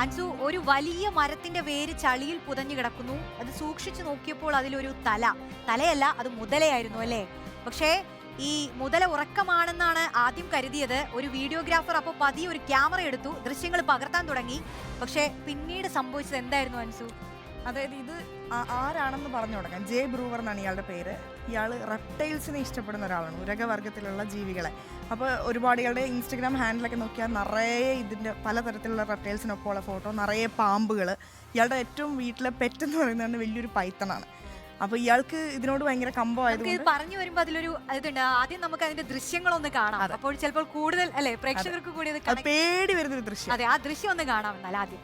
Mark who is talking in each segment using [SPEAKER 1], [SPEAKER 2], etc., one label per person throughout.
[SPEAKER 1] അൻസു, ഒരു വലിയ മരത്തിന്റെ വേര് ചളിയിൽ പുതഞ്ഞു കിടക്കുന്നു. അത് സൂക്ഷിച്ചു നോക്കിയപ്പോൾ അതിലൊരു തലയല്ല, അത് മുതലയായിരുന്നു അല്ലേ? പക്ഷേ ഈ മുതല ഉറക്കമാണെന്നാണ് ആദ്യം കരുതിയത്. ഒരു വീഡിയോഗ്രാഫർ അപ്പോൾ പതിയെ ഒരു ക്യാമറ എടുത്തു, ദൃശ്യങ്ങൾ പകർത്താൻ തുടങ്ങി. പക്ഷേ പിന്നീട് സംഭവിച്ചത് എന്തായിരുന്നു അൻസു?
[SPEAKER 2] അതായത് ഇത് ആരാണെന്ന് പറഞ്ഞു തുടങ്ങാം. ജെ ബ്രൂവർ എന്നാണ് ഇയാളുടെ പേര്. ഇയാൾ റെപ്റ്റൈൽസിനെ ഇഷ്ടപ്പെടുന്ന ഒരാളാണ്, ഉരകവർഗത്തിലുള്ള ജീവികളെ. അപ്പോൾ ഒരുപാട് ഇയാളുടെ ഇൻസ്റ്റഗ്രാം ഹാൻഡിലൊക്കെ നോക്കിയാൽ നിറയെ ഇതിൻ്റെ പലതരത്തിലുള്ള റെപ്റ്റൈൽസിനൊപ്പമുള്ള ഫോട്ടോ, നിറയെ പാമ്പുകൾ. ഇയാളുടെ ഏറ്റവും വീട്ടിലെ പെറ്റ് എന്ന് പറയുന്നത് വലിയൊരു പൈത്തണാണ്. അപ്പോൾ ഇയാൾക്ക് ഇതിനോട് ഭയങ്കര കമ്പമായതുകൊണ്ട്
[SPEAKER 1] പറഞ്ഞു വരുമ്പോൾ അതിലൊരു ഇതുണ്ട്. ആദ്യം നമുക്ക് അതിന്റെ ദൃശ്യങ്ങളൊന്ന് കാണാം. അപ്പോൾ ചിലപ്പോൾ കൂടുതൽ അല്ലെ പ്രേക്ഷകർക്ക് കൂടി
[SPEAKER 2] പേടി വരുന്നൊരു ദൃശ്യം.
[SPEAKER 1] അതെ, ആ ദൃശ്യം ഒന്ന് കാണാം എന്നാൽ ആദ്യം.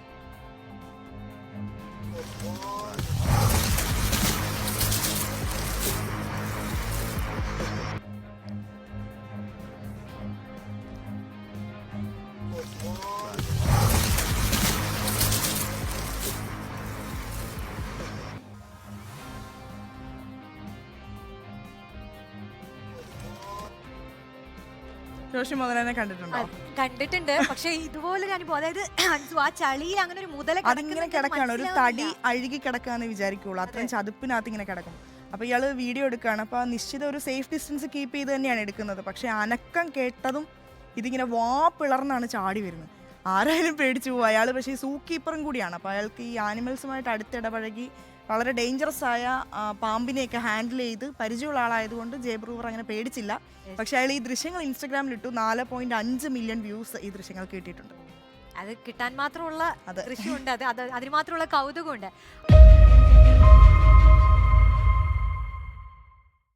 [SPEAKER 2] ജോഷി മുതലനെ കണ്ടിട്ടുണ്ടോ?
[SPEAKER 1] കണ്ടിട്ടുണ്ട്, പക്ഷെ ഇതുപോലൊരു അനുഭവം, അതായത് അൻസു ആ ചളിയിൽ അങ്ങനെ ഒരു മുതല
[SPEAKER 2] അതിങ്ങനെ കിടക്കാണ്, ഒരു തടി അഴുകി കിടക്കാന്ന് വിചാരിക്കുള്ളൂ. അത്രയും ചതുപ്പിനകത്ത് ഇങ്ങനെ കിടക്കും. അപ്പോൾ ഇയാൾ വീഡിയോ എടുക്കുകയാണ്. അപ്പോൾ നിശ്ചിത ഒരു സേഫ് ഡിസ്റ്റൻസ് കീപ്പ് ചെയ്ത് തന്നെയാണ് എടുക്കുന്നത്. പക്ഷെ അനക്കം കേട്ടതും ഇതിങ്ങനെ പിളർന്നാണ് ചാടി വരുന്നത്. ആരായാലും പേടിച്ചു പോകും അയാൾ. പക്ഷേ ഈ സൂ കീപ്പറും കൂടിയാണ്. അപ്പോൾ അയാൾക്ക് ഈ ആനിമൽസുമായിട്ട് അടുത്തിടപഴകി വളരെ ഡേഞ്ചറസ് ആയ പാമ്പിനെയൊക്കെ ഹാൻഡിൽ ചെയ്ത് പരിചയമുള്ള ആളായതുകൊണ്ട് ജെ ബ്രൂവർ അങ്ങനെ പേടിച്ചില്ല. പക്ഷെ അയാൾ ഈ ദൃശ്യങ്ങൾ ഇൻസ്റ്റഗ്രാമിലിട്ടു. 4.5 മില്യൺ വ്യൂസ് ഈ ദൃശ്യങ്ങൾക്ക് കിട്ടിയിട്ടുണ്ട്.
[SPEAKER 1] അത് കിട്ടാൻ മാത്രമുള്ള ദൃശ്യമുണ്ട്, അതിന് മാത്രമുള്ള കൗതുകമുണ്ട്.